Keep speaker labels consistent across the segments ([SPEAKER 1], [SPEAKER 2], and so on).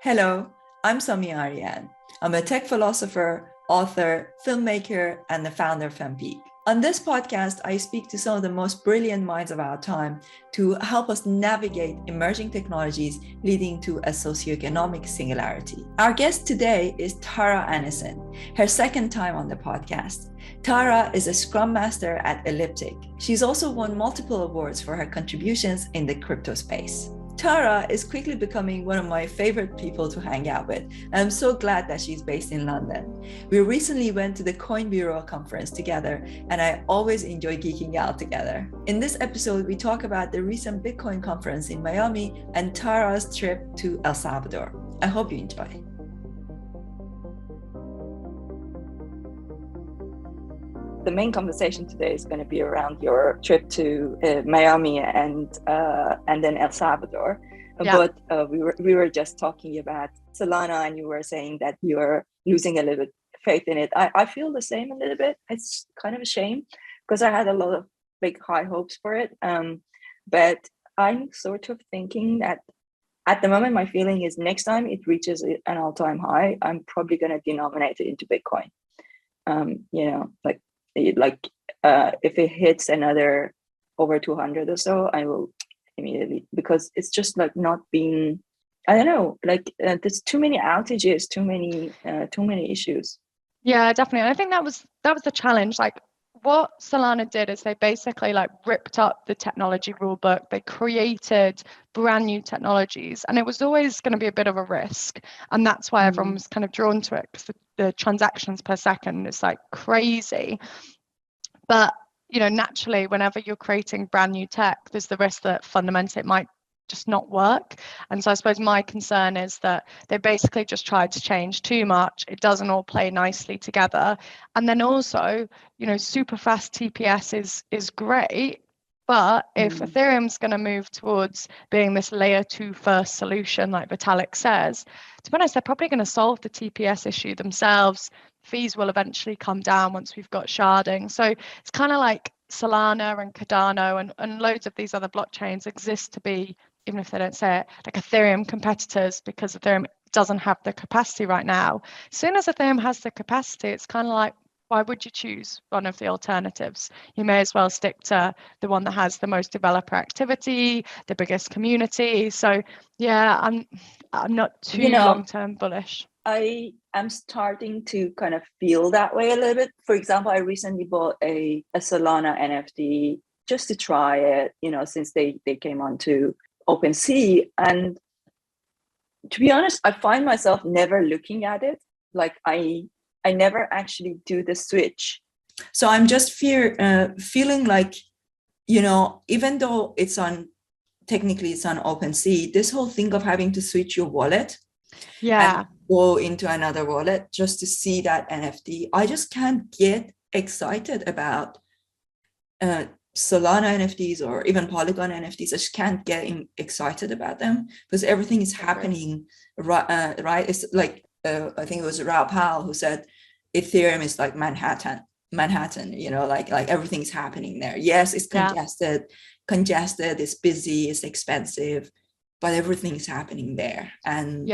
[SPEAKER 1] Hello, I'm Somi Arian. I'm a tech philosopher, author, filmmaker, and the founder of Geek. On this podcast, I speak to some of the most brilliant minds of our time to help us navigate emerging technologies leading to a socioeconomic singularity. Our guest today is Tara Annison, her second time on the podcast. Tara is a Scrum Master at Elliptic. She's also won multiple awards for her contributions in the crypto space. Tara is quickly becoming one of my favorite people to hang out with. I'm so glad that she's based in London. We recently went to the Coin Bureau conference together, and I always enjoy geeking out together. In this episode, we talk about the recent Bitcoin conference in Miami and Tara's trip to El Salvador. I hope you enjoy. The main conversation today is going to be around your trip to Miami and then El Salvador. Yeah. But we were just talking about Solana, and you were saying that you're losing a little bit faith in it. I feel the same a little bit. It's kind of a shame because I had a lot of big high hopes for it. But I'm sort of thinking that at the moment, my feeling is next time it reaches an all-time high, I'm probably going to denominate it into Bitcoin. If it hits another over 200 or so, I will immediately, because it's just like not being, I don't know, there's too many outages, too many issues.
[SPEAKER 2] Yeah, definitely. And I think that was the challenge. Like what Solana did is they basically ripped up the technology rule book. They created brand new technologies, and it was always going to be a bit of a risk. And that's why everyone was kind of drawn to it, because the transactions per second is crazy. But, naturally, whenever you're creating brand new tech, there's the risk that fundamentally it might just not work. And so I suppose my concern is that they basically just tried to change too much. It doesn't all play nicely together. And then also, super fast TPS is great. But if Ethereum's going to move towards being this layer 2 first solution, like Vitalik says, to be honest, they're probably going to solve the TPS issue themselves. Fees will eventually come down once we've got sharding. So it's kind of like Solana and Cardano and loads of these other blockchains exist to be, even if they don't say it, like Ethereum competitors, because Ethereum doesn't have the capacity right now. As soon as Ethereum has the capacity, it's kind of like, why would you choose one of the alternatives? You may as well stick to the one that has the most developer activity, the biggest community. So yeah, I'm not too long-term bullish.
[SPEAKER 1] I am starting to kind of feel that way a little bit. For example, I recently bought a Solana NFT just to try it, since they came onto OpenSea. And to be honest, I find myself never looking at it. I never actually do the switch. So I'm just feeling like, even though technically it's on OpenSea, this whole thing of having to switch your wallet and go into another wallet just to see that NFT, I just can't get excited about Solana NFTs or even Polygon NFTs. I just can't get excited about them because everything is happening right. It's like I think it was Raoul Pal who said Ethereum is like Manhattan, like everything's happening there. Yes, it's congested, it's busy, it's expensive, but everything's happening there. And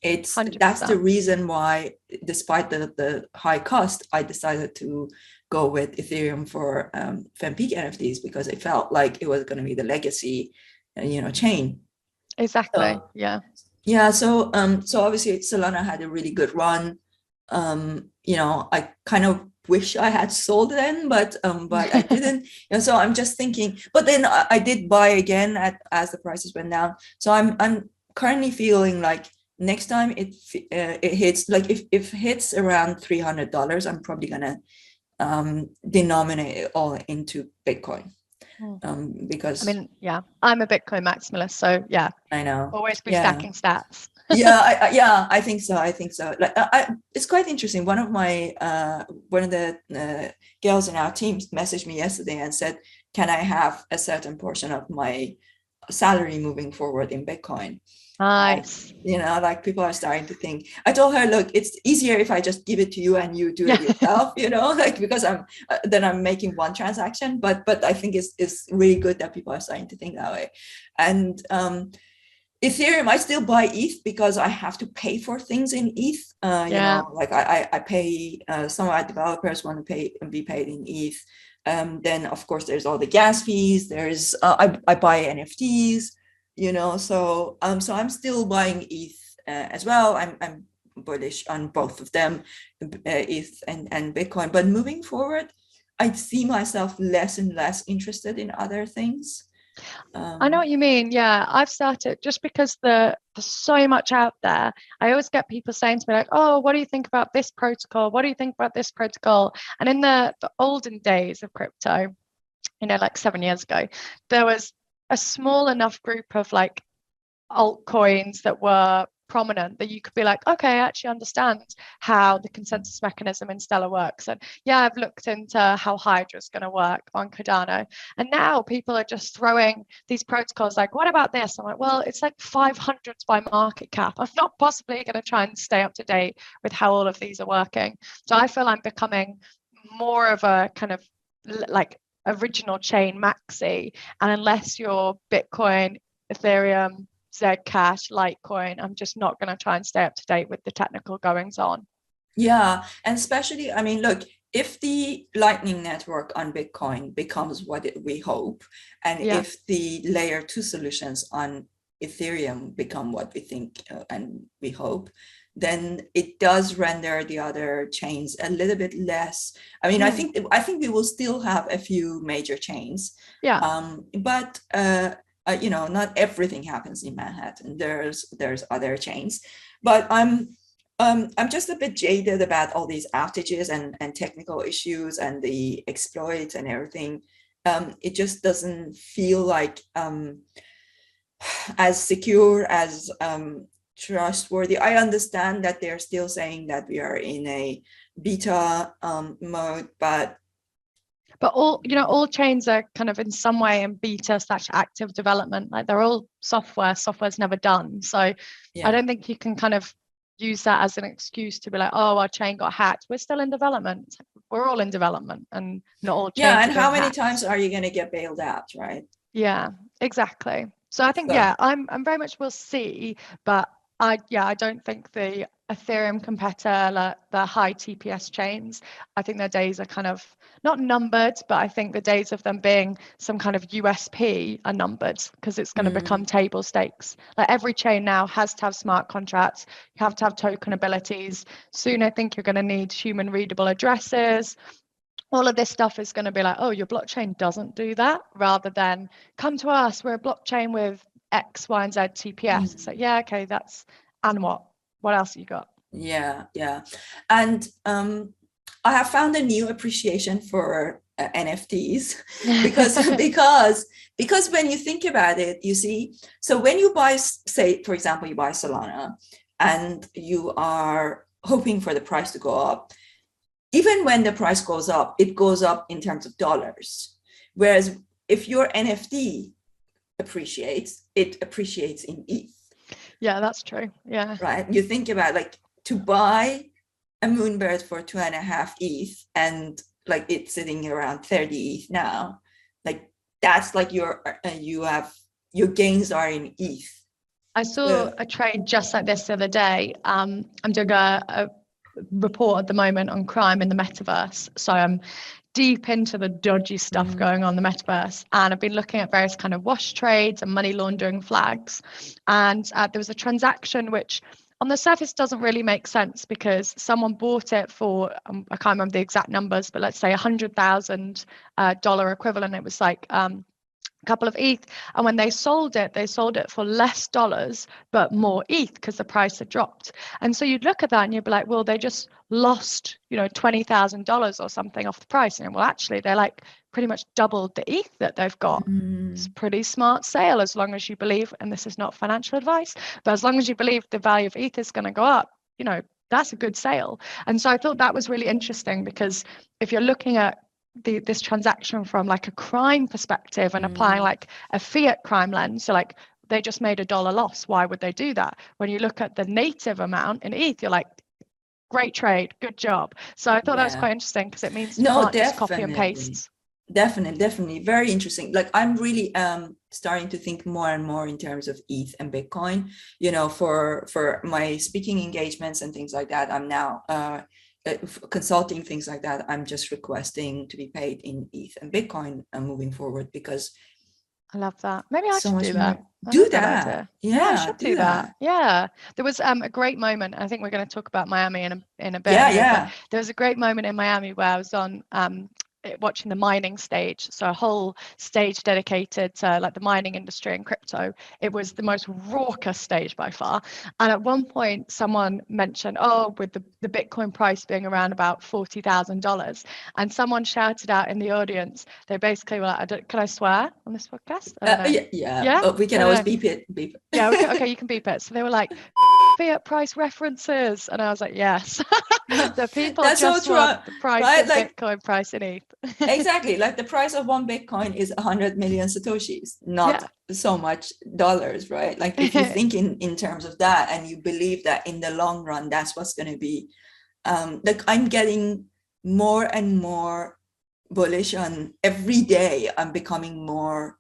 [SPEAKER 1] it's 100%. That's the reason why, despite the high cost, I decided to go with Ethereum for Geek NFTs, because it felt like it was going to be the legacy, chain.
[SPEAKER 2] Exactly.
[SPEAKER 1] So obviously Solana had a really good run. I kind of wish I had sold then, but I didn't. So I'm just thinking. But then I did buy again as the prices went down. So I'm currently feeling like next time it hits, like if it hits around $300, I'm probably gonna denominate it all into Bitcoin. Because
[SPEAKER 2] I'm a Bitcoin maximalist, so
[SPEAKER 1] I know,
[SPEAKER 2] always be stacking stats.
[SPEAKER 1] I think so. It's quite interesting. One of the girls in our team messaged me yesterday and said, can I have a certain portion of my salary moving forward in Bitcoin?
[SPEAKER 2] Nice.
[SPEAKER 1] People are starting to think. I told her, look, it's easier if I just give it to you and you do it yourself, because I'm making one transaction. But I think it's really good that people are starting to think that way. And Ethereum, I still buy ETH because I have to pay for things in ETH. You know, like I pay, some of our developers want to be paid in ETH. Then of course there's all the gas fees. There's I buy NFTs, you know, so I'm still buying ETH as well. I'm bullish on both of them, ETH and Bitcoin. But moving forward, I see myself less and less interested in other things.
[SPEAKER 2] I know what you mean. Yeah, I've started just because there's so much out there. I always get people saying to me like, "Oh, what do you think about this protocol? What do you think about this protocol?" And in the olden days of crypto, you know, like 7 years ago, there was a small enough group of like altcoins that were prominent that you could be like, okay, I actually understand how the consensus mechanism in Stellar works. And yeah, I've looked into how Hydra is going to work on Cardano. And now people are just throwing these protocols like, what about this? I'm like, well, it's like 500s by market cap. I'm not possibly going to try and stay up to date with how all of these are working. So I feel I'm becoming more of a kind of like original chain maxi. And unless you're Bitcoin, Ethereum, Zcash, Litecoin, I'm just not going to try and stay up to date with the technical goings on.
[SPEAKER 1] Yeah, and especially, I mean, look, if the Lightning Network on Bitcoin becomes what we hope, and if the layer 2 solutions on Ethereum become what we think and we hope, then it does render the other chains a little bit less. I mean, I think we will still have a few major chains. But you know, not everything happens in Manhattan. There's other chains, but I'm just a bit jaded about all these outages and technical issues and the exploits and everything. It just doesn't feel like as secure, as trustworthy. I understand that they're still saying that we are in a beta mode, but
[SPEAKER 2] all chains are kind of in some way in beta / active development. Like they're all software's never done. So I don't think you can kind of use that as an excuse to be like, oh, our chain got hacked. We're still in development. We're all in development, and not all chains.
[SPEAKER 1] And how many times are you going to get bailed out, right?
[SPEAKER 2] Yeah, exactly. So I think I'm very much we'll see, but I don't think the Ethereum competitor, the high TPS chains, I think their days are kind of not numbered, but I think the days of them being some kind of USP are numbered, because it's going to become table stakes. Like every chain now has to have smart contracts. You have to have token abilities. Soon I think you're going to need human readable addresses. All of this stuff is going to be like, oh, your blockchain doesn't do that, rather than come to us, we're a blockchain with X, Y, and Z TPS. It's like, yeah, okay, and what else you got?
[SPEAKER 1] Yeah. And I have found a new appreciation for NFTs because when you think about it, you see, so when you buy, say, for example, you buy Solana and you are hoping for the price to go up, even when the price goes up, it goes up in terms of dollars. Whereas if your NFT appreciates, it appreciates in ETH.
[SPEAKER 2] Yeah, that's true. Yeah.
[SPEAKER 1] Right. You think about like to buy a Moonbird for 2.5 ETH and like it's sitting around 30 ETH now. Like that's like your gains are in ETH.
[SPEAKER 2] I saw a trade just like this the other day. I'm doing a report at the moment on crime in the metaverse. So I'm deep into the dodgy stuff going on in the metaverse, and I've been looking at various kind of wash trades and money laundering flags. And there was a transaction which on the surface doesn't really make sense, because someone bought it for I can't remember the exact numbers, but let's say $100,000 equivalent. It was like couple of ETH, and when they sold it for less dollars but more ETH, because the price had dropped. And so you'd look at that and you'd be like, well, they just lost $20,000 or something off the price. And well, actually they're like pretty much doubled the ETH that they've got. It's a pretty smart sale, as long as you believe, and this is not financial advice, but as long as you believe the value of ETH is going to go up, that's a good sale. And so I thought that was really interesting, because if you're looking at this transaction from like a crime perspective and applying like a fiat crime lens, so like they just made $1 loss, why would they do that? When you look at the native amount in ETH, you're like, great trade, good job. So I thought that was quite interesting, because it means you can't just copy and paste.
[SPEAKER 1] Definitely very interesting. Like I'm really starting to think more and more in terms of ETH and Bitcoin, you know, for my speaking engagements and things like that. I'm now consulting, things like that. I'm just requesting to be paid in ETH and Bitcoin moving forward, because
[SPEAKER 2] I love that. Maybe I
[SPEAKER 1] so
[SPEAKER 2] should
[SPEAKER 1] much
[SPEAKER 2] do that.
[SPEAKER 1] more.
[SPEAKER 2] I
[SPEAKER 1] Do
[SPEAKER 2] love that
[SPEAKER 1] that.
[SPEAKER 2] idea. Yeah, I
[SPEAKER 1] Yeah,
[SPEAKER 2] should
[SPEAKER 1] do
[SPEAKER 2] do that.
[SPEAKER 1] that.
[SPEAKER 2] Yeah. There was a great moment. I think we're going to talk about Miami in a bit
[SPEAKER 1] Yeah,
[SPEAKER 2] anyway, but
[SPEAKER 1] yeah.
[SPEAKER 2] there was a great moment in Miami where I was on watching the mining stage, so a whole stage dedicated to like the mining industry and crypto. It was the most raucous stage by far, and at one point someone mentioned, oh, with the Bitcoin price being around about $40,000, and someone shouted out in the audience, they basically were like, can I swear on this podcast? I don't know.
[SPEAKER 1] Yeah.
[SPEAKER 2] Yeah,
[SPEAKER 1] Oh, we can
[SPEAKER 2] I don't
[SPEAKER 1] always
[SPEAKER 2] know.
[SPEAKER 1] beep it.
[SPEAKER 2] Yeah, okay, you can beep it. So they were like, fiat price references, and I was like, yes. So people
[SPEAKER 1] That's so
[SPEAKER 2] just
[SPEAKER 1] true,
[SPEAKER 2] want the price
[SPEAKER 1] right?
[SPEAKER 2] in
[SPEAKER 1] Like
[SPEAKER 2] Bitcoin, price in ETH.
[SPEAKER 1] exactly, like the price of one Bitcoin is 100 million satoshis, not
[SPEAKER 2] Yeah.
[SPEAKER 1] so much dollars, right? Like if you think in terms of that, and you believe that in the long run that's what's going to be, like I'm getting more and more bullish on every day. I'm becoming more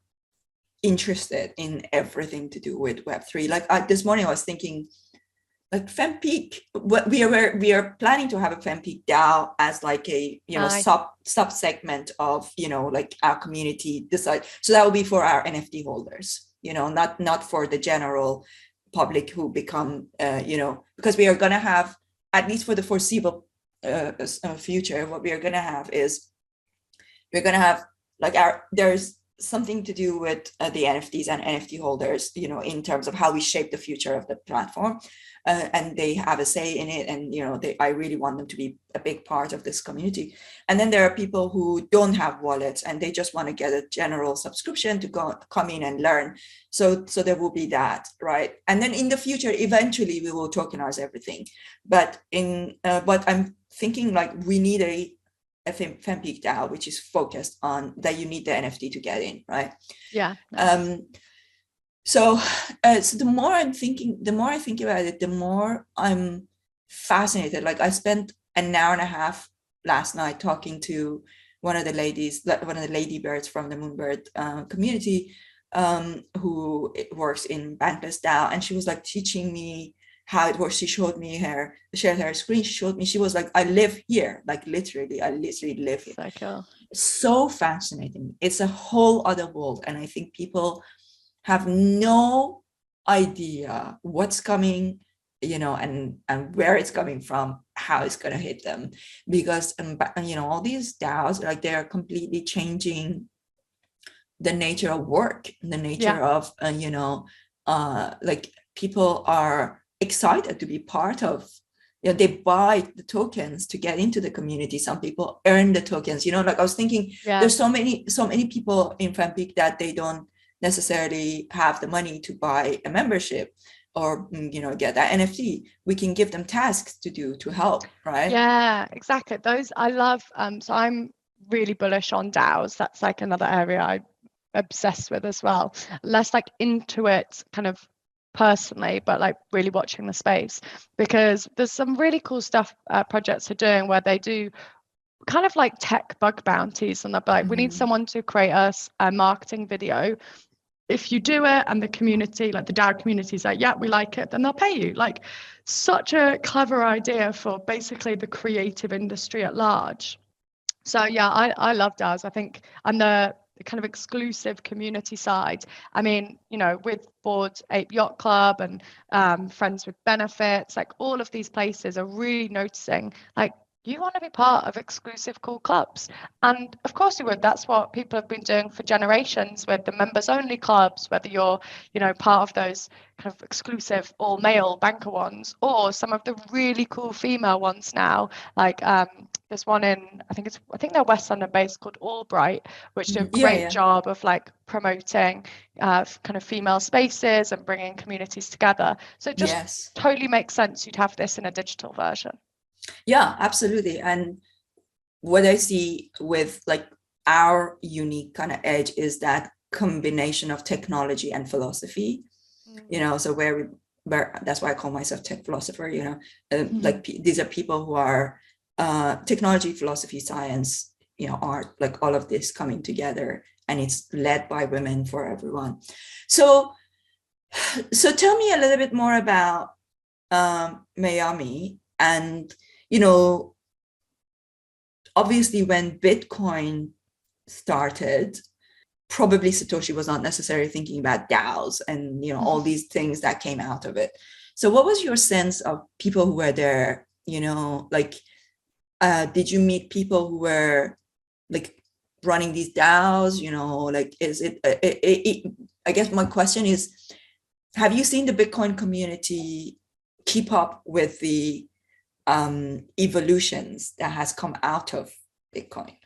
[SPEAKER 1] interested in everything to do with Web3. Like this morning I was thinking, like FemPeak, what we are planning to have a FemPeak DAO as like a, you know,
[SPEAKER 2] Nice.
[SPEAKER 1] sub segment of, you know, like our community decide. So that will be for our NFT holders, you know, not for the general public who become, you know, because we are going to have, at least for the foreseeable future, what we are going to have is we're going to have like there's something to do with the NFTs and NFT holders, you know, in terms of how we shape the future of the platform. And they have a say in it. And, you know, I really want them to be a big part of this community. And then there are people who don't have wallets and they just want to get a general subscription to come in and learn. So there will be that, right? And then in the future, eventually we will tokenize everything. But but I'm thinking like we need a FemPeak DAO, which is focused on that you need the NFT to get in, right?
[SPEAKER 2] Yeah. Nice.
[SPEAKER 1] So the more I think about it, the more I'm fascinated. Like I spent an hour and a half last night talking to one of the ladybirds from the Moonbird community, who works in Bankless DAO, and she was like teaching me how it works. She shared her screen. She showed me. She was like, I live here, like literally, I literally live here.
[SPEAKER 2] So cool.
[SPEAKER 1] So fascinating. It's a whole other world, and I think people have no idea what's coming, you know, and where it's coming from, how it's going to hit them, because you know, all these DAOs, like they're completely changing the nature of work, the nature of you know, like people are excited to be part of, you know, they buy the tokens to get into the community. Some people earn the tokens, you know, like I was thinking, there's so many people in FemPeak that they don't necessarily have the money to buy a membership or, you know, get that NFT. We can give them tasks to do to help, right?
[SPEAKER 2] Yeah, exactly. Those I love. So I'm really bullish on DAOs. That's like another area I'm obsessed with as well. Less like into it kind of personally, but like really watching the space, because there's some really cool stuff projects are doing where they do kind of like tech bug bounties, and they're like, we need someone to create us a marketing video. If you do it and the community, like the DAO community is like, yeah, we like it, then they'll pay you. Like such a clever idea for basically the creative industry at large. So yeah, I love DAOs. I think on the kind of exclusive community side, I mean, you know, with Bored Ape Yacht Club and Friends with Benefits, like all of these places are really noticing, like, you want to be part of exclusive cool clubs. And of course you would. That's what people have been doing for generations with the members only clubs, whether you're, you know, part of those kind of exclusive all male banker ones, or some of the really cool female ones now, like there's one in, I think they're West London based, called Albright, which do a great job of like promoting kind of female spaces and bringing communities together. So it just totally makes sense you'd have this in a digital version.
[SPEAKER 1] Yeah, absolutely. And what I see with like our unique kind of edge is that combination of technology and philosophy, you know, so where that's why I call myself tech philosopher, you know, like these are people who are technology, philosophy, science, art, like all of this coming together, and it's led by women for everyone. So tell me a little bit more about Miami. And obviously when Bitcoin started, probably Satoshi was not necessarily thinking about DAOs and all these things that came out of it. So what was your sense of people who were there? Like, did you meet people who were like running these DAOs? Like, is it, I guess my question is, have you seen the Bitcoin community keep up with the evolutions that has come out of Bitcoin?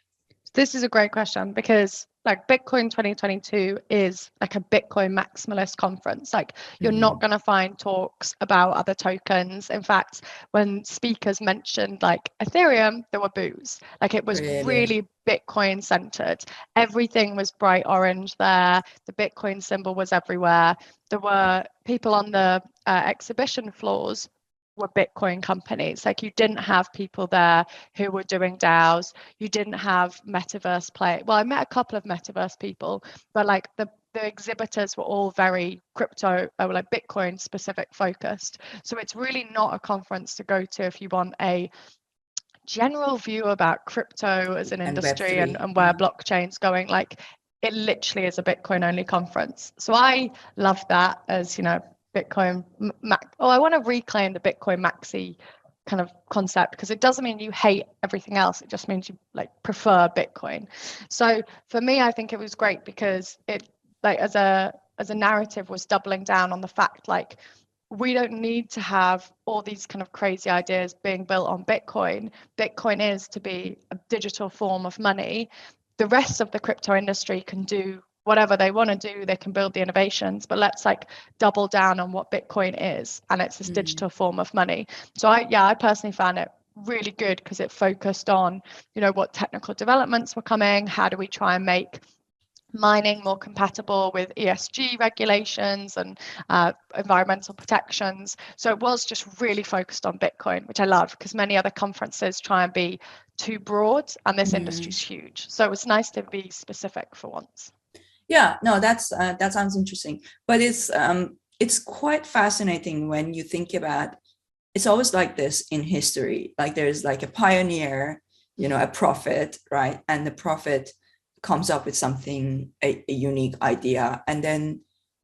[SPEAKER 2] This is a great question, because like Bitcoin 2022 is like a Bitcoin maximalist conference. Like, you're not going to find talks about other tokens. In fact, when speakers mentioned like Ethereum, there were boos. Like, it was really Bitcoin centered. Everything was bright orange there. The Bitcoin symbol was everywhere. There were people on the exhibition floors were Bitcoin companies. Like, you didn't have people there who were doing DAOs. You didn't have Metaverse play. Well, I met a couple of Metaverse people, but like the exhibitors were all very crypto, like Bitcoin specific focused. So it's really not a conference to go to if you want a general view about crypto as an industry and where blockchain's going. Like, it literally is a Bitcoin only conference. So I love that as, Bitcoin I want to reclaim the Bitcoin maxi kind of concept, because it doesn't mean you hate everything else. It just means you like prefer Bitcoin. So for me, I think it was great because it, like, as a narrative, was doubling down on the fact, like, we don't need to have all these kind of crazy ideas being built on Bitcoin. Bitcoin is to be a digital form of money. The rest of the crypto industry can do whatever they want to do. They can build the innovations, but let's like double down on what Bitcoin is, and it's this digital form of money. So I personally found it really good because it focused on, what technical developments were coming. How do we try and make mining more compatible with ESG regulations and environmental protections? So it was just really focused on Bitcoin, which I love, because many other conferences try and be too broad, and this industry's huge. So it was nice to be specific for once.
[SPEAKER 1] Yeah, no, that sounds interesting, but it's quite fascinating when you think about. It's always like this in history. Like, there's like a pioneer, a prophet, right? And the prophet comes up with something, a unique idea, and then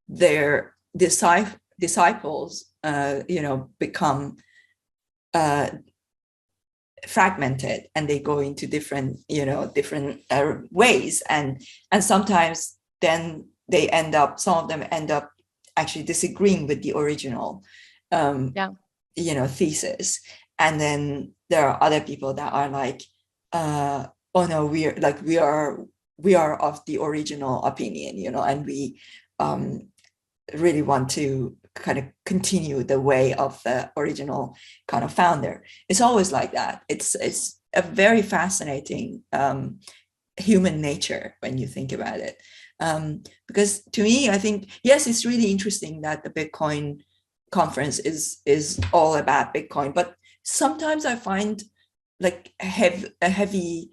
[SPEAKER 1] their disciples, become fragmented, and they go into different ways, and sometimes then some of them end up actually disagreeing with the original thesis. And then there are other people that are like, oh no, we are of the original opinion, and we really want to kind of continue the way of the original kind of founder. It's always like that. It's a very fascinating human nature when you think about it. Because to me, I think, yes, it's really interesting that the Bitcoin conference is all about Bitcoin, but sometimes I find like a heavy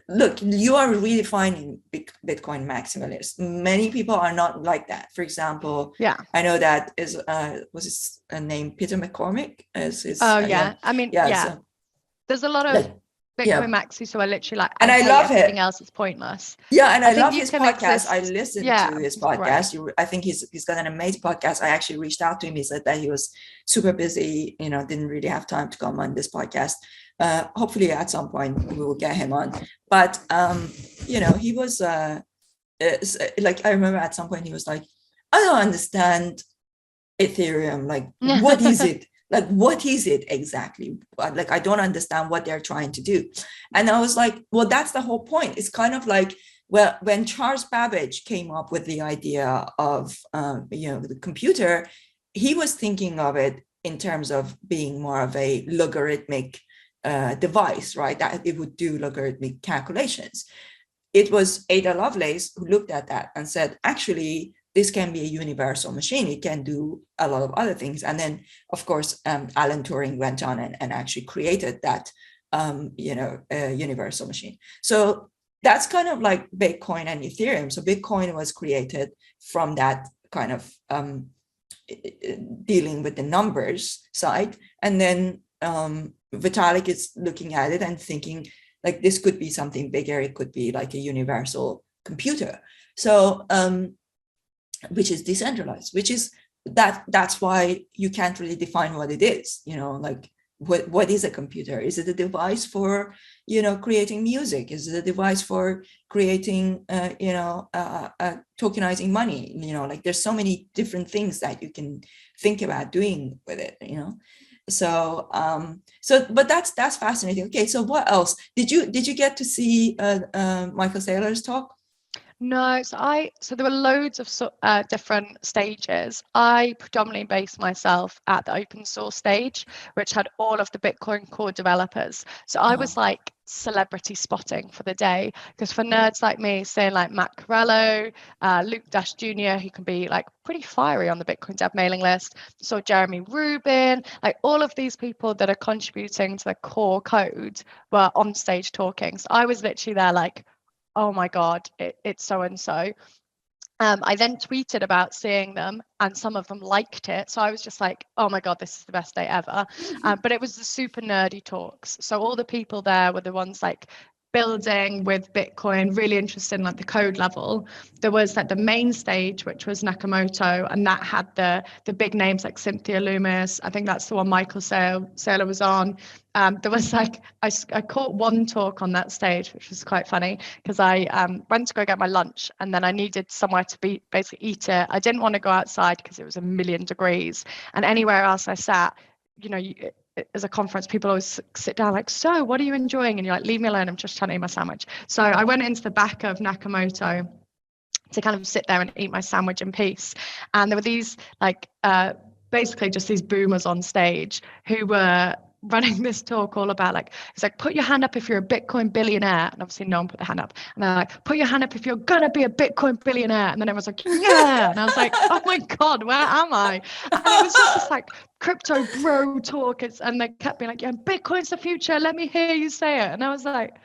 [SPEAKER 1] look, you are really finding Bitcoin maximalists. Many people are not like that. For example, I know that is was his name Peter McCormick as his
[SPEAKER 2] I mean, so, there's a lot of Bitcoin maxis who are literally like, and I love everything else is pointless.
[SPEAKER 1] Yeah, and I love his podcast. I listened to his podcast. I think he's got an amazing podcast. I actually reached out to him. He said that he was super busy, didn't really have time to come on this podcast. Hopefully at some point we will get him on. But he was like, I remember at some point he was like, I don't understand Ethereum. Like, what is it? Like, what is it exactly? Like, I don't understand what they're trying to do. And I was like, well, that's the whole point. It's kind of like, well, when Charles Babbage came up with the idea of, the computer, he was thinking of it in terms of being more of a logarithmic device, right? That it would do logarithmic calculations. It was Ada Lovelace who looked at that and said, actually, this can be a universal machine. It can do a lot of other things. And then, of course, Alan Turing went on and actually created that
[SPEAKER 3] a universal machine. So that's kind of like Bitcoin and Ethereum. So Bitcoin was created from that kind of dealing with the numbers side, and then Vitalik is looking at it and thinking like this could be something bigger. It could be like a universal computer. So which is decentralized, which is that's why you can't really define what it is, like what is a computer? Is it a device for creating music? Is it a device for creating tokenizing money? Like there's so many different things that you can think about doing with it, so but that's fascinating. Okay, so what else did you get to see Michael Saylor's talk?
[SPEAKER 2] No, so there were loads of different stages. I predominantly based myself at the open source stage, which had all of the Bitcoin core developers. So I was like celebrity spotting for the day, because for nerds like me, saying like Matt Corello, Luke Dash Jr., who can be like pretty fiery on the Bitcoin dev mailing list, so Jeremy Rubin, like all of these people that are contributing to the core code were on stage talking. So I was literally there like, oh my God, it's so-and-so. I then tweeted about seeing them, and some of them liked it. So I was just like, oh my God, this is the best day ever. But it was the super nerdy talks. So all the people there were the ones like building with Bitcoin, really interested in like the code level. There was like the main stage, which was Nakamoto, and that had the big names like Cynthia Loomis. I think that's the one Michael Saylor was on. There was like, I caught one talk on that stage, which was quite funny, because I went to go get my lunch, and then I needed somewhere to basically eat it. I didn't want to go outside because it was 1,000,000 degrees, and anywhere else I sat, as a conference, people always sit down like, so what are you enjoying? And you're like, leave me alone, I'm just trying to eat my sandwich. So I went into the back of Nakamoto to kind of sit there and eat my sandwich in peace. And there were these like basically just these boomers on stage who were running this talk all about like, it's like, put your hand up if you're a Bitcoin billionaire. And obviously no one put their hand up. And they're like, put your hand up if you're gonna be a Bitcoin billionaire. And then everyone's like, yeah. And I was like, oh my God, where am I? And it was just this like crypto bro talk. And they kept being like, yeah, Bitcoin's the future. Let me hear you say it. And I was like,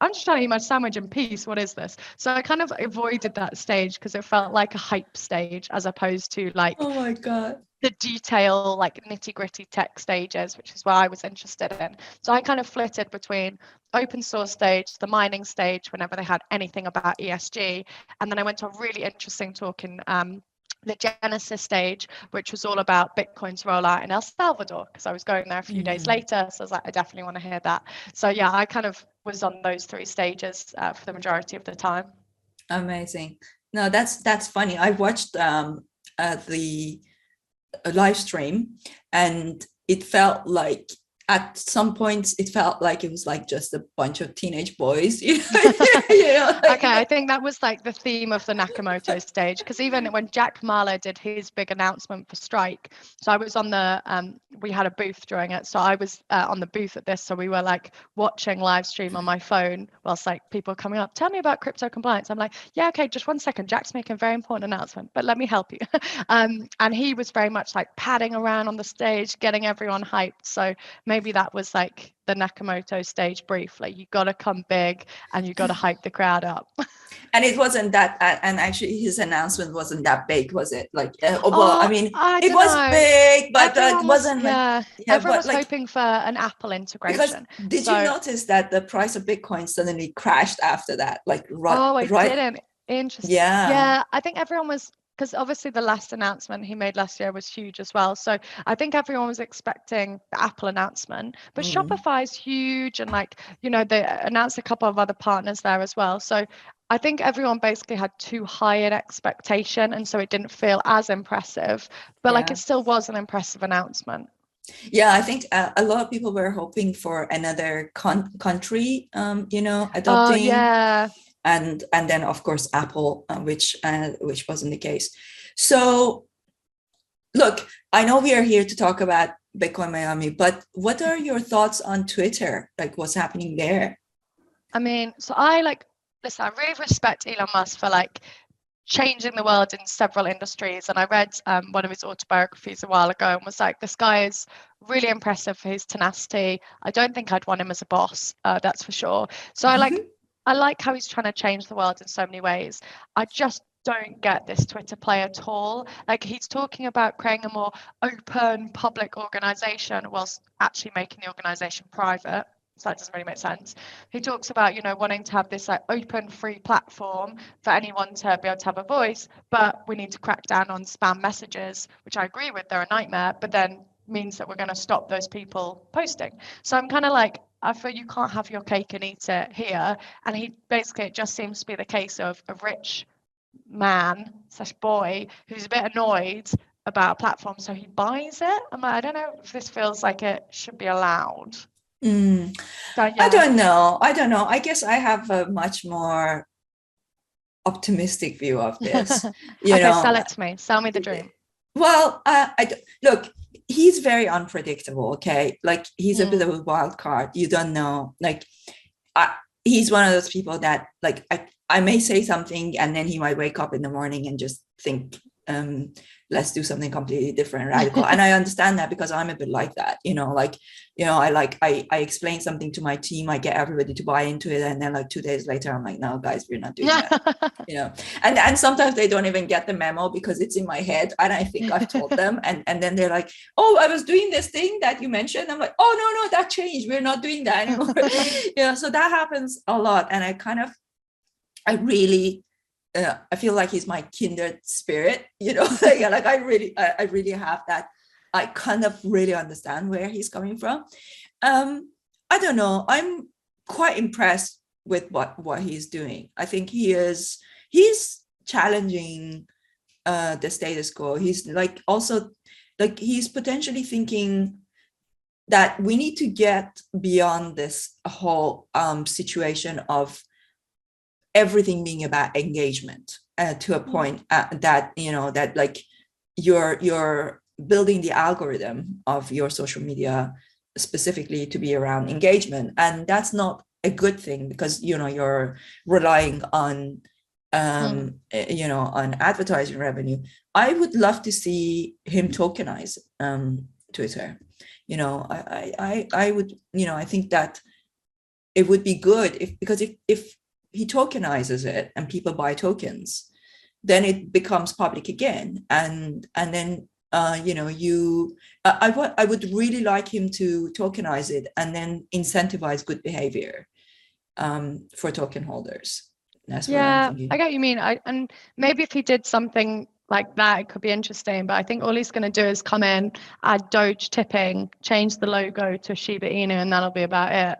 [SPEAKER 2] I'm just trying to eat my sandwich in peace. What is this? So I kind of avoided that stage because it felt like a hype stage as opposed to like,
[SPEAKER 3] oh my God,
[SPEAKER 2] the detail, like nitty gritty tech stages, which is what I was interested in. So I kind of flitted between open source stage, the mining stage, whenever they had anything about ESG. And then I went to a really interesting talk in the Genesis stage, which was all about Bitcoin's rollout in El Salvador, because I was going there a few days later. So I was like, I definitely want to hear that. So yeah, I kind of was on those three stages for the majority of the time.
[SPEAKER 3] Amazing. No, that's funny. I watched the live stream, and it felt like at some points it felt like it was like just a bunch of teenage boys.
[SPEAKER 2] Okay, I think that was like the theme of the Nakamoto stage, because even when Jack Mallers did his big announcement for Strike, so I was on the we had a booth during it, so I was on the booth at this, so we were like watching live stream on my phone whilst like people coming up, tell me about crypto compliance. I'm like, yeah, okay, just 1 second, Jack's making a very important announcement, but let me help you. And he was very much like padding around on the stage, getting everyone hyped. So maybe that was like the Nakamoto stage brief, like you got to come big and you got to hype the crowd up.
[SPEAKER 3] And it wasn't that, and actually his announcement wasn't that big, was it? Like, I mean, it was big, but it wasn't.
[SPEAKER 2] Everyone was hoping for an Apple integration.
[SPEAKER 3] Because did you notice that the price of Bitcoin suddenly crashed after that? Like,
[SPEAKER 2] I didn't. Interesting.
[SPEAKER 3] Yeah,
[SPEAKER 2] I think everyone was, because obviously the last announcement he made last year was huge as well. So I think everyone was expecting the Apple announcement, but Shopify is huge, and like, they announced a couple of other partners there as well. So I think everyone basically had too high an expectation, and so it didn't feel as impressive, but like it still was an impressive announcement.
[SPEAKER 3] Yeah, I think a lot of people were hoping for another country, adopting. And then of course Apple, which wasn't the case. So look, I know we are here to talk about Bitcoin Miami, but what are your thoughts on Twitter? Like, what's happening there?
[SPEAKER 2] I mean, so I really respect Elon Musk for like changing the world in several industries. And I read one of his autobiographies a while ago and was like, this guy is really impressive for his tenacity. I don't think I'd want him as a boss, that's for sure. So I like how he's trying to change the world in so many ways. I just don't get this Twitter play at all. Like, he's talking about creating a more open public organization whilst actually making the organization private. So that doesn't really make sense. He talks about, wanting to have this like open free platform for anyone to be able to have a voice, but we need to crack down on spam messages, which I agree with, they're a nightmare, but then means that we're going to stop those people posting. So I'm kind of like, I feel you can't have your cake and eat it here. And it just seems to be the case of a rich man/boy who's a bit annoyed about a platform, so he buys it. I don't know if this feels like it should be allowed.
[SPEAKER 3] So, yeah. I don't know. I guess I have a much more optimistic view of this.
[SPEAKER 2] Sell it to me. Sell me the dream.
[SPEAKER 3] Well, look, he's very unpredictable. Okay, like he's a bit of a wild card. You don't know. Like, he's one of those people that, like, I may say something and then he might wake up in the morning and just think, let's do something completely different, radical. And I understand that because I'm a bit like that, I explain something to my team, I get everybody to buy into it, and then like 2 days later I'm like, no guys, we're not doing that. And sometimes they don't even get the memo because it's in my head and I think I've told them, and then they're like, oh, I was doing this thing that you mentioned. I'm like, oh no, that changed, we're not doing that anymore. So that happens a lot, and I feel like he's my kindred spirit, like I really have that. I kind of really understand where he's coming from. I don't know. I'm quite impressed with what he's doing. I think he's challenging the status quo. He's like also like he's potentially thinking that we need to get beyond this whole situation of everything being about engagement to a point that that like you're building the algorithm of your social media specifically to be around engagement, and that's not a good thing because you're relying on on advertising revenue. I would love to see him tokenize Twitter. I would, I think that it would be good because if he tokenizes it and people buy tokens, then it becomes public again. And then, I would really like him to tokenize it and then incentivize good behavior for token holders. That's what I'm thinking.
[SPEAKER 2] I get what you mean. And maybe if he did something like that, it could be interesting. But I think all he's going to do is come in, add Doge tipping, change the logo to Shiba Inu, and that'll be about it.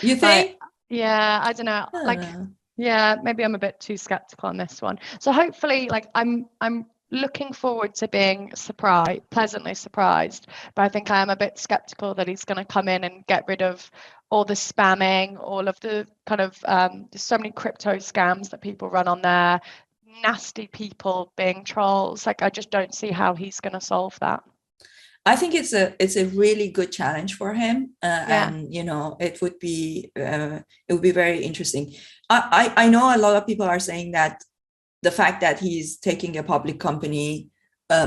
[SPEAKER 3] You think?
[SPEAKER 2] I don't know. Maybe I'm a bit too skeptical on this one. So hopefully, like I'm looking forward to being pleasantly surprised. But I think I am a bit skeptical that he's going to come in and get rid of all the spamming, all of the kind of there's so many crypto scams that people run on there, nasty people being trolls. Like, I just don't see how he's going to solve that.
[SPEAKER 3] I think it's a really good challenge for him, and it would be very interesting. I know a lot of people are saying that the fact that he's taking a public company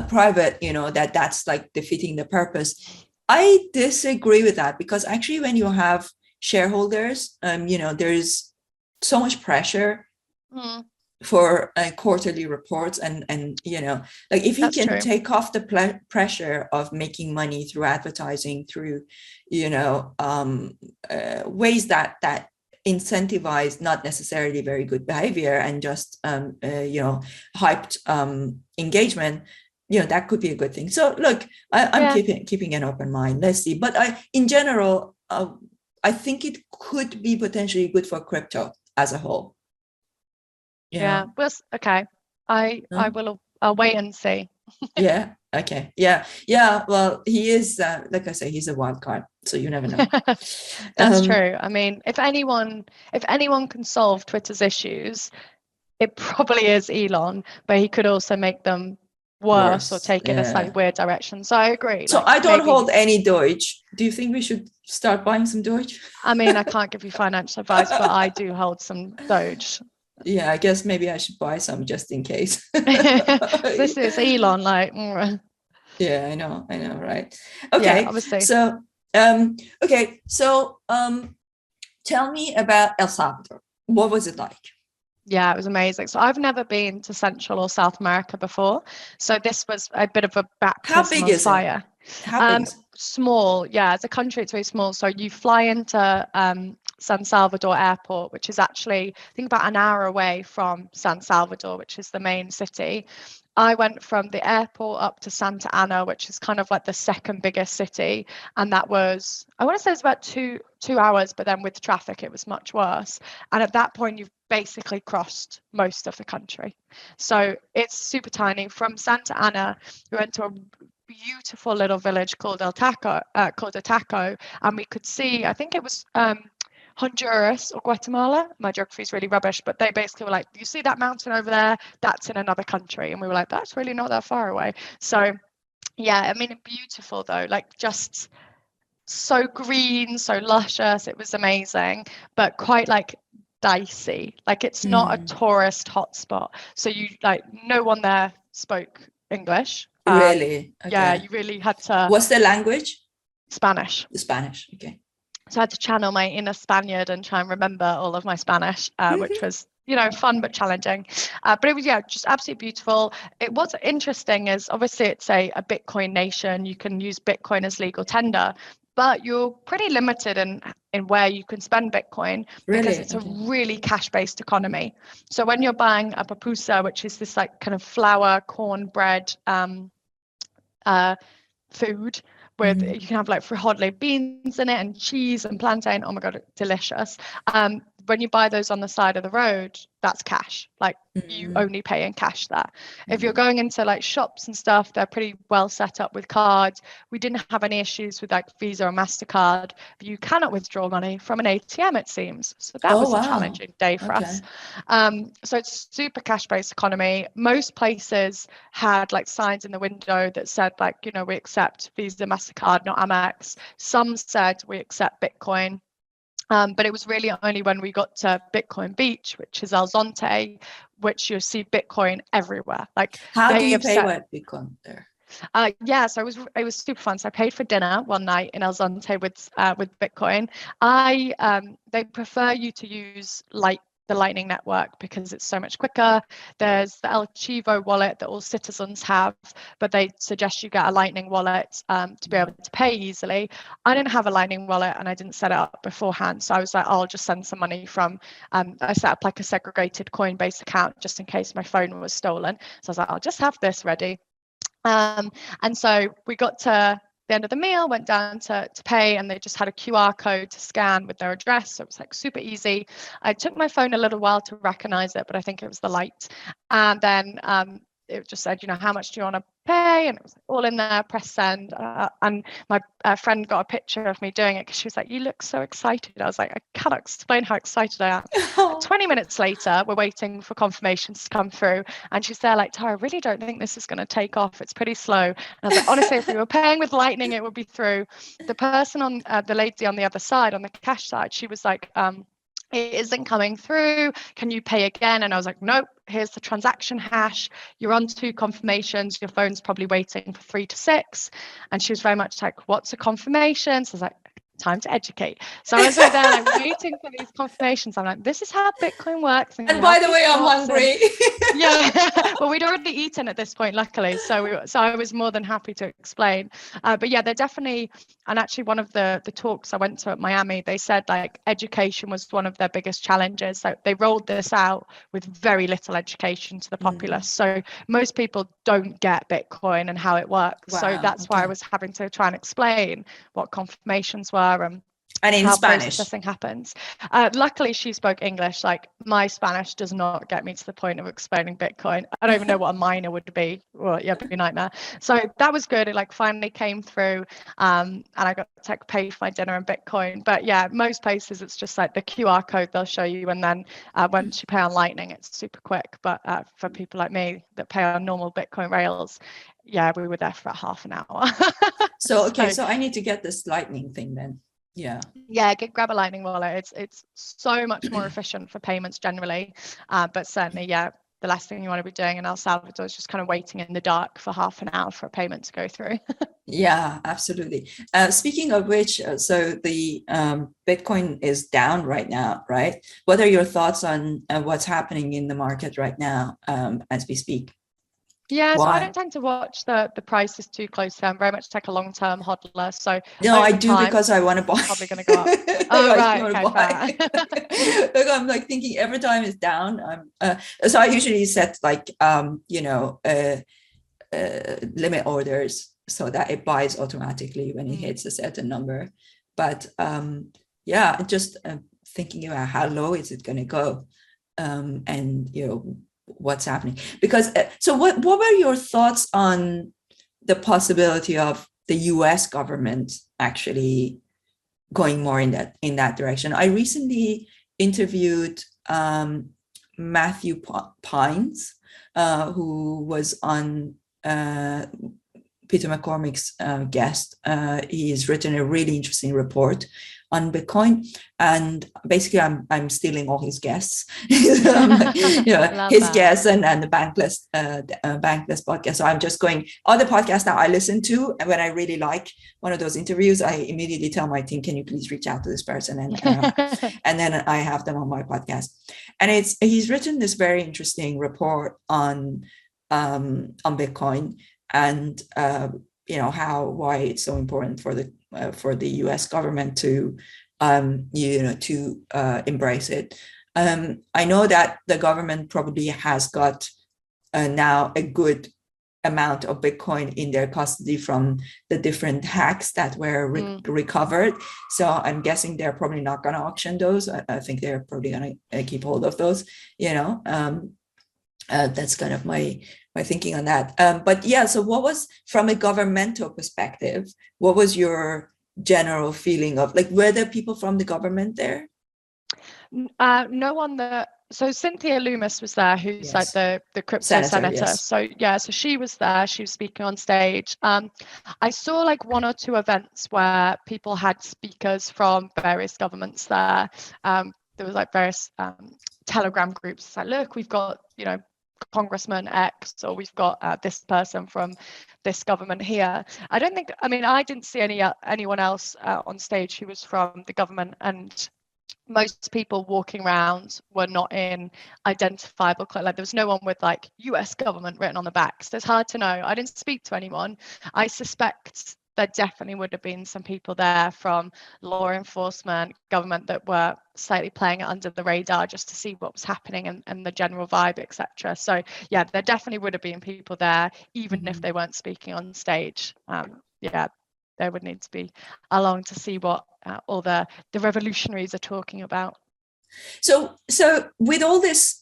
[SPEAKER 3] private, that's like defeating the purpose. I disagree with that because actually, when you have shareholders, there's so much pressure for quarterly reports, and like if he can take off the pressure of making money through advertising, through ways that incentivize not necessarily very good behavior and just hyped engagement, that could be a good thing. So look, I'm keeping an open mind. Let's see. But in general, I think it could be potentially good for crypto as a whole.
[SPEAKER 2] Well, okay. I'll wait and see.
[SPEAKER 3] Okay. Well, he is, like I say, he's a wild card, so you never know.
[SPEAKER 2] That's true. I mean, if anyone can solve Twitter's issues, it probably is Elon, but he could also make them worse or take it in a slightly weird direction. So I agree.
[SPEAKER 3] So I don't hold any Doge. Do you think we should start buying some Doge?
[SPEAKER 2] I mean, I can't give you financial advice, but I do hold some Doge.
[SPEAKER 3] Yeah, I guess maybe I should buy some just in case.
[SPEAKER 2] This is Elon, like.
[SPEAKER 3] Yeah, I know, right?
[SPEAKER 2] Yeah,
[SPEAKER 3] Okay,
[SPEAKER 2] obviously.
[SPEAKER 3] so tell me about El Salvador. What was it like?
[SPEAKER 2] Yeah, it was amazing. So I've never been to Central or South America before. So this was a bit of a
[SPEAKER 3] How
[SPEAKER 2] baptism
[SPEAKER 3] big
[SPEAKER 2] of
[SPEAKER 3] is it?
[SPEAKER 2] fire.
[SPEAKER 3] How big is it?
[SPEAKER 2] Small, yeah. As a country, it's very small. So you fly into San Salvador Airport, which is actually, I think, about an hour away from San Salvador, which is the main city. I went from the airport up to Santa Ana, which is kind of like the second biggest city. And that was, I want to say it's about two hours, but then with traffic, it was much worse. And at that point, you've basically crossed most of the country. So it's super tiny. From Santa Ana, we went to a beautiful little village called Ataco, and we could see, I think it was Honduras or Guatemala. My geography is really rubbish, but they basically were like, you see that mountain over there? That's in another country. And we were like, that's really not that far away. So yeah, I mean, beautiful though, like just so green, so luscious. It was amazing, but quite like dicey. Like it's not a tourist hotspot. So you like no one there spoke English.
[SPEAKER 3] Really? Okay.
[SPEAKER 2] Yeah, you really had to.
[SPEAKER 3] What's the language?
[SPEAKER 2] Spanish.
[SPEAKER 3] Spanish. Okay.
[SPEAKER 2] So I had to channel my inner Spaniard and try and remember all of my Spanish, which was, fun but challenging. But it was, just absolutely beautiful. What's interesting is obviously it's a Bitcoin nation. You can use Bitcoin as legal tender, but you're pretty limited in where you can spend Bitcoin because it's a really cash-based economy. So when you're buying a pupusa, which is this like kind of flour, cornbread food, with you can have like frijoles beans in it and cheese and plantain. Oh my god, delicious. When you buy those on the side of the road, that's cash. Like you only pay in cash there. If you're going into like shops and stuff, they're pretty well set up with cards. We didn't have any issues with like Visa or MasterCard, but you cannot withdraw money from an ATM, it seems. So that was a challenging day for us. So it's super cash-based economy. Most places had like signs in the window that said like, we accept Visa, MasterCard, not Amex. Some said we accept Bitcoin. But it was really only when we got to Bitcoin Beach, which is El Zonte, which you see Bitcoin everywhere. Like,
[SPEAKER 3] how do you pay with Bitcoin there?
[SPEAKER 2] So it was super fun. So I paid for dinner one night in El Zonte with Bitcoin. They prefer you to use the Lightning Network because it's so much quicker. There's the El Chivo wallet that all citizens have, but they suggest you get a Lightning wallet to be able to pay easily. I didn't have a Lightning wallet and I didn't set it up beforehand. So I was like, I'll just send some money from, I set up like a segregated Coinbase account just in case my phone was stolen. So I was like, I'll just have this ready. And so we got to the end of the meal, went down to pay, and they just had a QR code to scan with their address. So it was like super easy. I took my phone a little while to recognize it, but I think it was the light. And then it just said, how much do you want to pay? And it was all in there, press send. And my friend got a picture of me doing it because she was like, you look so excited. I was like, I cannot explain how excited I am. 20 minutes later, we're waiting for confirmations to come through. And she's there like, Tara, I really don't think this is going to take off. It's pretty slow. And I was like, honestly, if we were paying with Lightning, it would be through. The person on the lady on the other side, on the cash side, she was like, it isn't coming through. Can you pay again? And I was like, nope, here's the transaction hash. You're on 2 confirmations. Your phone's probably waiting for 3 to 6. And she was very much like, what's a confirmation? So I was like, time to educate. So I was like there, like waiting for these confirmations. I'm like, this is how Bitcoin works.
[SPEAKER 3] And by the way, I'm hungry.
[SPEAKER 2] Well, we'd already eaten at this point, luckily. So I was more than happy to explain. But yeah, they're definitely, and actually one of the talks I went to at Miami, they said like education was one of their biggest challenges. So they rolled this out with very little education to the populace. So most people don't get Bitcoin and how it works. Wow, so that's why I was having to try and explain what confirmations were and in how Spanish processing happens. Luckily, she spoke English. Like my Spanish does not get me to the point of explaining Bitcoin. I don't even know what a miner would be. Well, yeah, it'd be a nightmare. So that was good. It like finally came through, and I got to pay for my dinner in Bitcoin. But yeah, most places it's just like the QR code they'll show you, and then once you pay on Lightning, it's super quick. But for people like me that pay on normal Bitcoin rails, yeah, we were there for about half an hour.
[SPEAKER 3] So I need to get this Lightning thing then. Yeah.
[SPEAKER 2] Yeah, grab a Lightning wallet. It's so much more efficient for payments generally, but certainly, yeah, the last thing you want to be doing in El Salvador is just kind of waiting in the dark for half an hour for a payment to go through.
[SPEAKER 3] Yeah, absolutely. Speaking of which, so the Bitcoin is down right now, right? What are your thoughts on what's happening in the market right now as we speak?
[SPEAKER 2] Yeah, so I
[SPEAKER 3] Why?
[SPEAKER 2] don't tend to watch the prices too closely. I'm very much like a long-term hodler. So
[SPEAKER 3] No, I
[SPEAKER 2] over
[SPEAKER 3] do
[SPEAKER 2] time,
[SPEAKER 3] because I want to buy.
[SPEAKER 2] it's probably going to go up. Oh,
[SPEAKER 3] I
[SPEAKER 2] right.
[SPEAKER 3] want to
[SPEAKER 2] Okay,
[SPEAKER 3] buy.
[SPEAKER 2] fair.
[SPEAKER 3] Look, I'm like thinking every time it's down. So I usually set like limit orders so that it buys automatically when it hits a certain number. But yeah, just thinking about how low is it going to go, and what's happening. Because so what were your thoughts on the possibility of the U.S. government actually going more in that direction? I recently interviewed Matthew Pines, who was on Peter McCormick's guest. He has written a really interesting report on Bitcoin, and basically I'm stealing all his guests. His guests and the Bankless podcast. So I'm just going all the podcasts that I listen to, and when I really like one of those interviews, I immediately tell my team, "Can you please reach out to this person?" And then I have them on my podcast. And he's written this very interesting report on Bitcoin, and why it's so important for the U.S. government to embrace it. I know that the government probably has got now a good amount of Bitcoin in their custody from the different hacks that were recovered. So I'm guessing they're probably not going to auction those. I think they're probably going to keep hold of those. That's kind of my thinking on that. But yeah, so what was, from a governmental perspective, what was your general feeling of, like, were there people from the government there?
[SPEAKER 2] No one so Cynthia Loomis was there, who's like the crypto senator.
[SPEAKER 3] Yes.
[SPEAKER 2] So she was there. She was speaking on stage. I saw like one or two events where people had speakers from various governments there. There was like various Telegram groups. It's like, look, we've got Congressman X, or we've got this person from this government here. I didn't see anyone else on stage who was from the government, and most people walking around were not in identifiable, like there was no one with like US government written on the back. So it's hard to know. I didn't speak to anyone. I suspect there definitely would have been some people there from law enforcement, government, that were slightly playing it under the radar just to see what was happening and the general vibe, etc. So yeah, there definitely would have been people there, even if they weren't speaking on stage. There would need to be along to see what all the revolutionaries are talking about.
[SPEAKER 3] So with all this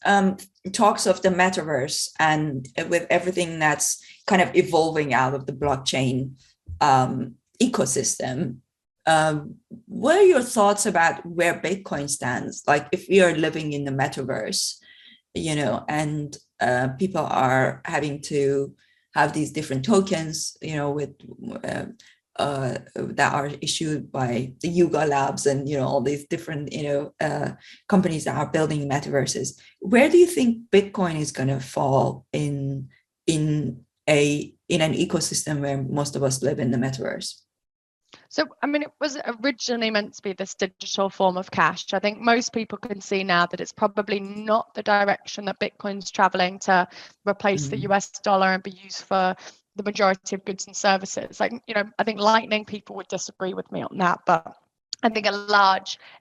[SPEAKER 3] talks of the metaverse, and with everything that's kind of evolving out of the blockchain ecosystem, what are your thoughts about where Bitcoin stands? Like, if we are living in the metaverse, and people are having to have these different tokens, with that are issued by the Yuga Labs and all these different companies that are building metaverses. Where do you think Bitcoin is going to fall in an ecosystem where most of us live in the metaverse?
[SPEAKER 2] So, it was originally meant to be this digital form of cash. I think most people can see now that it's probably not the direction that Bitcoin's traveling to replace the US dollar and be used for the majority of goods and services. Like, I think Lightning people would disagree with me on that, but I think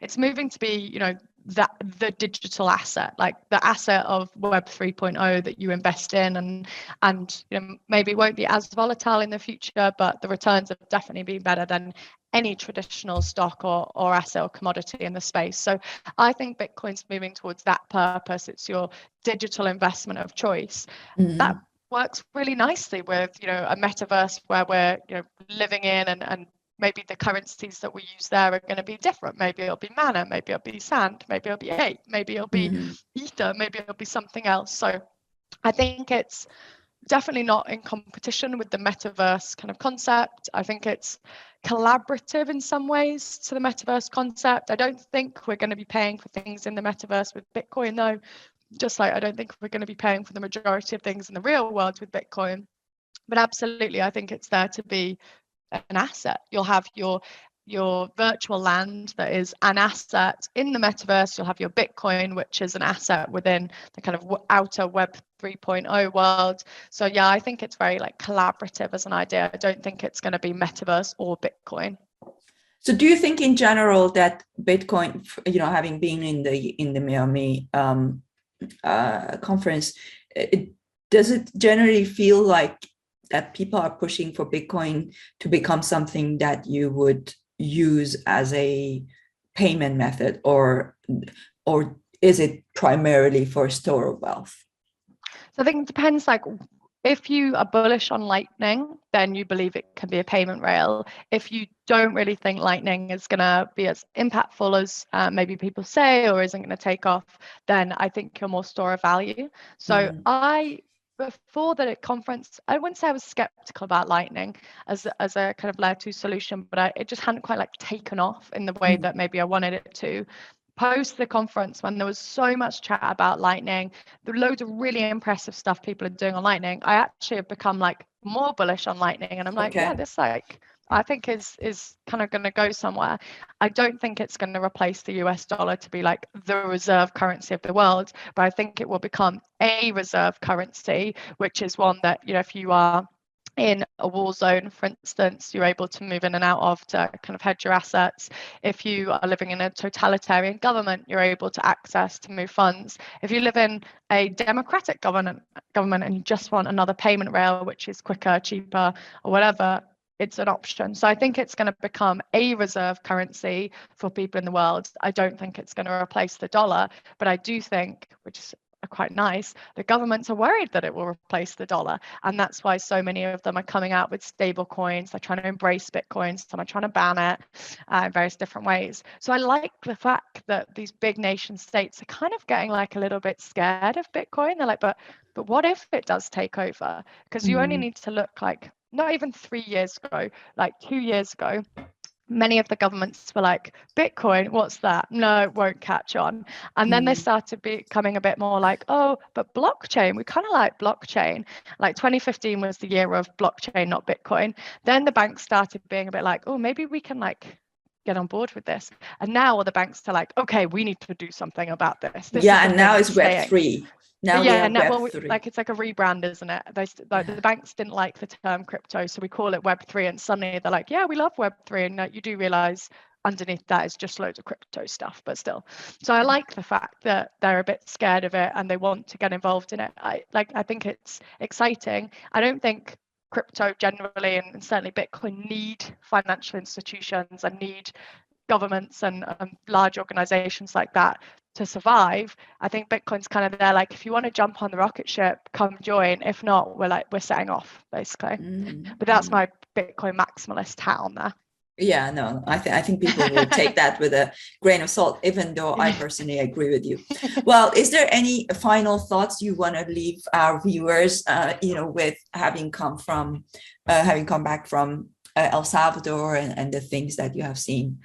[SPEAKER 2] it's moving to be, that the digital asset, like the asset of Web 3.0 that you invest in, and maybe it won't be as volatile in the future, but the returns have definitely been better than any traditional stock or asset or commodity in the space. So I think Bitcoin's moving towards that purpose. It's your digital investment of choice. That works really nicely with a metaverse where we're living in, and maybe the currencies that we use there are going to be different. Maybe it'll be mana, maybe it'll be sand, maybe it'll be ape, maybe it'll be ether, maybe it'll be something else. So I think it's definitely not in competition with the metaverse kind of concept. I think it's collaborative in some ways to the metaverse concept. I don't think we're going to be paying for things in the metaverse with Bitcoin, though. Just like I don't think we're going to be paying for the majority of things in the real world with Bitcoin. But absolutely, I think it's there to be an asset. You'll have your virtual land that is an asset in the metaverse. You'll have your Bitcoin, which is an asset within the kind of outer Web 3.0 world. So yeah, I think it's very like collaborative as an idea. I don't think it's going to be metaverse or Bitcoin.
[SPEAKER 3] So do you think in general that Bitcoin, having been in the Miami conference, does it generally feel like that people are pushing for Bitcoin to become something that you would use as a payment method, or is it primarily for store of wealth?
[SPEAKER 2] So I think it depends. Like, if you are bullish on Lightning, then you believe it can be a payment rail. If you don't really think Lightning is going to be as impactful as maybe people say, or isn't going to take off, then I think you're more store of value. So before the conference, I wouldn't say I was skeptical about Lightning as a kind of layer 2 solution, but it just hadn't quite like taken off in the way that maybe I wanted it to. Post the conference, when there was so much chat about Lightning, there were loads of really impressive stuff people are doing on Lightning, I actually have become like more bullish on Lightning, and I'm like, yeah, this like I think is kind of going to go somewhere. I don't think it's going to replace the US dollar to be like the reserve currency of the world, but I think it will become a reserve currency, which is one that, if you are in a war zone, for instance, you're able to move in and out of to kind of hedge your assets. If you are living in a totalitarian government, you're able to access to move funds. If you live in a democratic government and you just want another payment rail, which is quicker, cheaper, or whatever, it's an option. So I think it's going to become a reserve currency for people in the world. I don't think it's going to replace the dollar, but I do think, which is quite nice, the governments are worried that it will replace the dollar, and that's why so many of them are coming out with stable coins. They're trying to embrace Bitcoin, some are trying to ban it in various different ways. So I like the fact that these big nation states are kind of getting like a little bit scared of Bitcoin. They're like, but what if it does take over? Because you only need to look like not even 3 years ago, like 2 years ago, many of the governments were like, Bitcoin, what's that? No, it won't catch on. And then they started becoming a bit more like, oh, but blockchain, we kind of like blockchain. Like 2015 was the year of blockchain, not Bitcoin. Then the banks started being a bit like, oh, maybe we can like get on board with this. And now all the banks are like, okay, we need to do something about this.
[SPEAKER 3] And now it's Web3. Now
[SPEAKER 2] like it's like a rebrand, isn't it? The banks didn't like the term crypto, so we call it Web3, and suddenly they're like, yeah, we love Web3, and you do realize underneath that is just loads of crypto stuff, but still. So I like the fact that they're a bit scared of it and they want to get involved in it. I think it's exciting. I don't think crypto generally, and certainly Bitcoin, need financial institutions and need governments and large organizations like that to survive. I think Bitcoin's kind of there, like, if you want to jump on the rocket ship, come join. If not, we're setting off, basically. But that's my Bitcoin maximalist hat on there.
[SPEAKER 3] Yeah, no, I think people will take that with a grain of salt, even though I personally agree with you. Well, is there any final thoughts you want to leave our viewers, with having come back from El Salvador and the things that you have seen?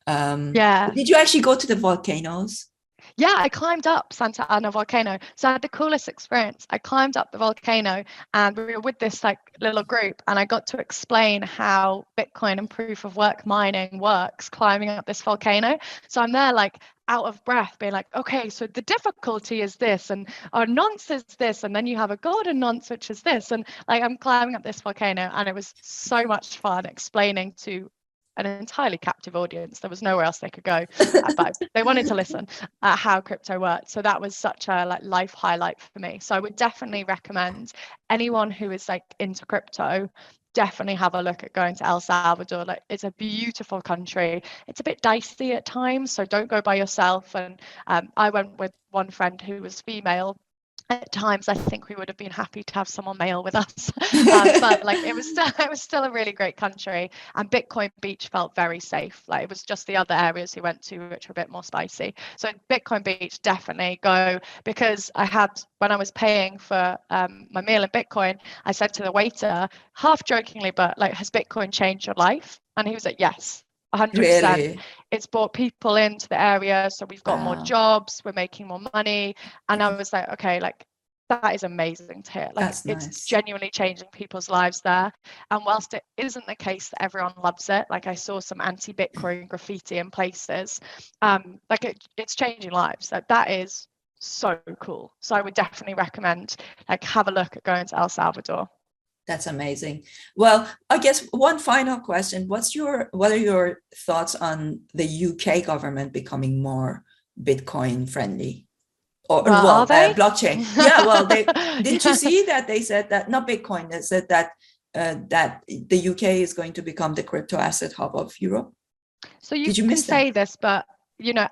[SPEAKER 3] Did you actually go to the volcanoes?
[SPEAKER 2] Yeah, I climbed up Santa Ana volcano. So I had the coolest experience. I climbed up the volcano and we were with this like little group, and I got to explain how Bitcoin and proof of work mining works climbing up this volcano. So I'm there like out of breath being like, okay, so the difficulty is this, and our nonce is this, and then you have a golden nonce, which is this. And like I'm climbing up this volcano, and it was so much fun explaining to an entirely captive audience. There was nowhere else they could go, but they wanted to listen how crypto worked. So that was such a like life highlight for me. So I would definitely recommend anyone who is like into crypto, definitely have a look at going to El Salvador. Like, it's a beautiful country. It's a bit dicey at times, so don't go by yourself. And I went with one friend who was female, At times, I think we would have been happy to have someone mail with us, but like it was still a really great country. And Bitcoin Beach felt very safe. Like it was just the other areas we went to which were a bit more spicy. So Bitcoin Beach, definitely go, because when I was paying for my meal in Bitcoin, I said to the waiter, half jokingly, but like, has Bitcoin changed your life? And he was like, yes. 100%.
[SPEAKER 3] Really?
[SPEAKER 2] It's brought people into the area, so we've got more
[SPEAKER 3] Wow.
[SPEAKER 2] jobs, we're making more money. And I was like, okay, like that is amazing to hear. Like
[SPEAKER 3] That's
[SPEAKER 2] it's
[SPEAKER 3] nice.
[SPEAKER 2] genuinely changing people's lives there. And whilst it isn't the case that everyone loves it, like I saw some anti-Bitcoin graffiti in places, like it's changing lives. Like that is so cool. So I would definitely recommend like have a look at going to El Salvador.
[SPEAKER 3] That's amazing. Well, I guess one final question. What are your thoughts on the UK government becoming more Bitcoin friendly?
[SPEAKER 2] Are they?
[SPEAKER 3] Blockchain. Yeah, well, didn't you see that they said that, not Bitcoin, they said that that the UK is going to become the crypto asset hub of Europe?
[SPEAKER 2] So you can say this, but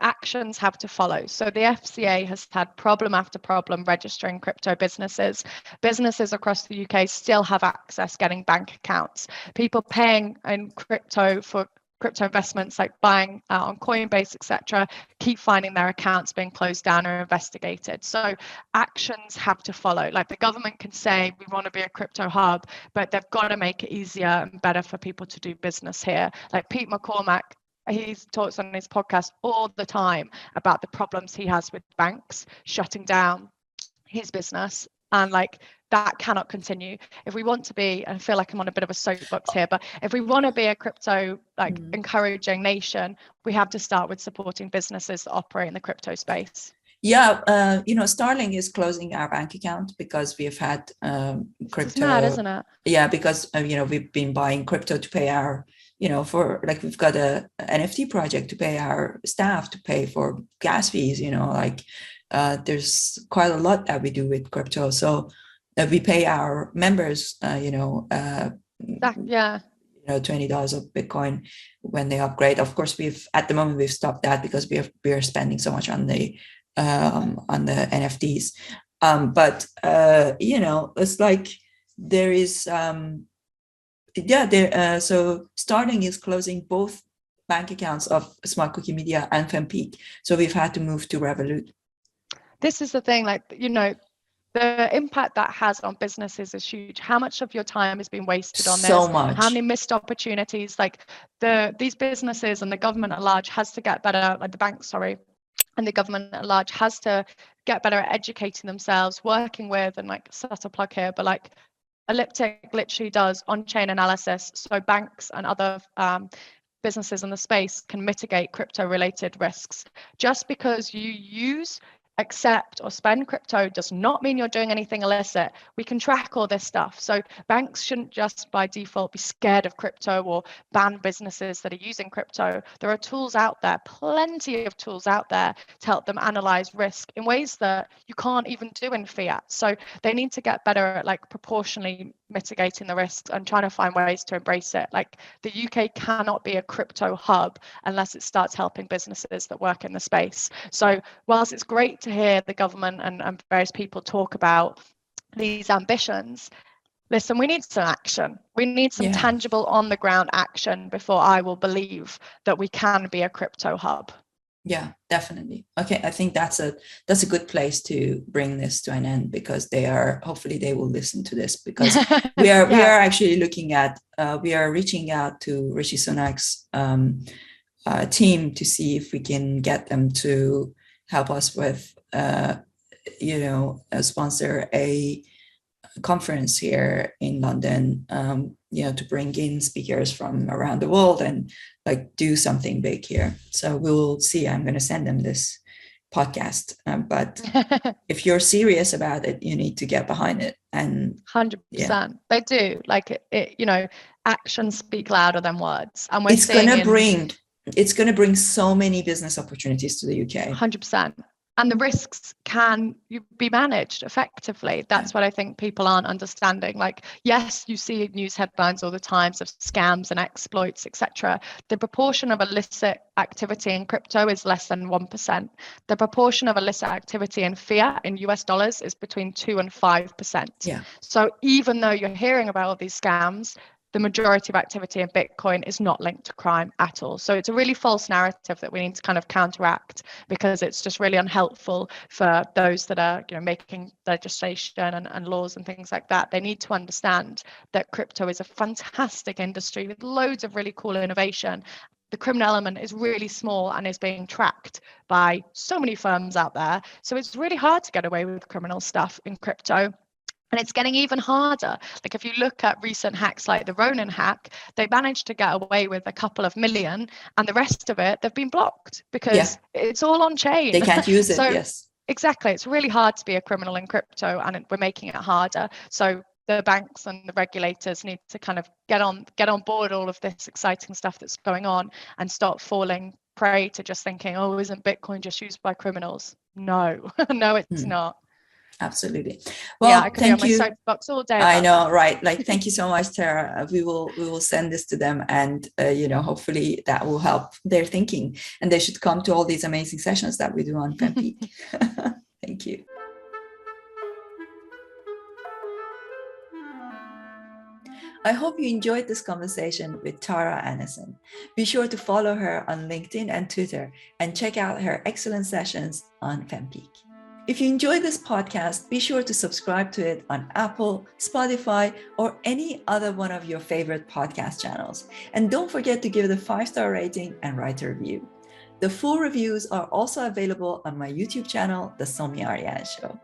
[SPEAKER 2] actions have to follow. So the FCA has had problem after problem registering crypto businesses. Businesses across the UK still have access getting bank accounts. People paying in crypto for crypto investments like buying on Coinbase, etc., keep finding their accounts being closed down or investigated. So actions have to follow. Like the government can say we want to be a crypto hub, but they've got to make it easier and better for people to do business here. Like Pete McCormack, he talks on his podcast all the time about the problems he has with banks shutting down his business, and like that cannot continue. If we want to be, I feel like I'm on a bit of a soapbox here, but if we want to be a crypto encouraging nation, we have to start with supporting businesses that operate in the crypto space.
[SPEAKER 3] Yeah, Starling is closing our bank account because we've had crypto.
[SPEAKER 2] It's mad, isn't it?
[SPEAKER 3] Yeah, because we've been buying crypto to pay our, for like we've got a NFT project to pay our staff, to pay for gas fees. There's quite a lot that we do with crypto. So we pay our members, $20 of Bitcoin when they upgrade. Of course, at the moment we've stopped that because we are spending so much on the NFTs. But it's like there is so Starling is closing both bank accounts of Smart Cookie Media and Fempeak. So we've had to move to Revolut.
[SPEAKER 2] This is the thing, like, the impact that has on businesses is huge. How much of your time has been wasted on this?
[SPEAKER 3] So much.
[SPEAKER 2] How many missed opportunities? Like these businesses and the government at large has to get better, like the banks, and the government at large has to get better at educating themselves, working with, and like set a plug here, but like Elliptic literally does on-chain analysis. So banks and other businesses in the space can mitigate crypto-related risks. Just because you accept or spend crypto does not mean you're doing anything illicit. We can track all this stuff. So banks shouldn't just by default be scared of crypto or ban businesses that are using crypto. There are tools out there, plenty of tools out there to help them analyze risk in ways that you can't even do in fiat. So they need to get better at like proportionally mitigating the risks and trying to find ways to embrace it. Like the UK cannot be a crypto hub unless it starts helping businesses that work in the space. So whilst it's great to hear the government and various people talk about these ambitions, listen, we need some action. We need some tangible on the ground action before I will believe that we can be a crypto hub.
[SPEAKER 3] Yeah, definitely. Okay, I think that's a good place to bring this to an end, because hopefully they will listen to this, because we are actually looking at we are reaching out to Rishi Sunak's team to see if we can get them to help us with sponsor a conference here in London, to bring in speakers from around the world and like do something big here. So we'll see. I'm going to send them this podcast, but if you're serious about it, you need to get behind it. And
[SPEAKER 2] 100%, they do. Like it, actions speak louder than words, and
[SPEAKER 3] it's going to bring so many business opportunities to the UK.
[SPEAKER 2] 100%. And the risks can be managed effectively. That's what I think people aren't understanding. Like, yes, you see news headlines all the time of scams and exploits, etc. The proportion of illicit activity in crypto is less than 1%. The proportion of illicit activity in fiat in US dollars is between 2 and 5%.
[SPEAKER 3] Yeah.
[SPEAKER 2] So even though you're hearing about all these scams, the majority of activity in Bitcoin is not linked to crime at all. So it's a really false narrative that we need to kind of counteract, because it's just really unhelpful for those that are, making legislation and laws and things like that. They need to understand that crypto is a fantastic industry with loads of really cool innovation. The criminal element is really small and is being tracked by so many firms out there. So it's really hard to get away with criminal stuff in crypto. And it's getting even harder. Like, if you look at recent hacks like the Ronin hack, they managed to get away with a couple of million, and the rest of it, they've been blocked because it's all on chain.
[SPEAKER 3] They can't use it,
[SPEAKER 2] so,
[SPEAKER 3] yes.
[SPEAKER 2] Exactly. It's really hard to be a criminal in crypto, and we're making it harder. So the banks and the regulators need to kind of get on board all of this exciting stuff that's going on, and stop falling prey to just thinking, oh, isn't Bitcoin just used by criminals? No, no, it's not.
[SPEAKER 3] Absolutely. Well,
[SPEAKER 2] I could
[SPEAKER 3] thank
[SPEAKER 2] be on
[SPEAKER 3] you.
[SPEAKER 2] my soapbox all day.
[SPEAKER 3] I know, right? Like, thank you so much, Tara. We will send this to them, and hopefully that will help their thinking, and they should come to all these amazing sessions that we do on FemPeak. Thank you. I hope you enjoyed this conversation with Tara Annison. Be sure to follow her on LinkedIn and Twitter, and check out her excellent sessions on FemPeak. If you enjoyed this podcast, be sure to subscribe to it on Apple, Spotify, or any other one of your favorite podcast channels. And don't forget to give it a 5-star rating and write a review. The full reviews are also available on my YouTube channel, The Somi Arian Show.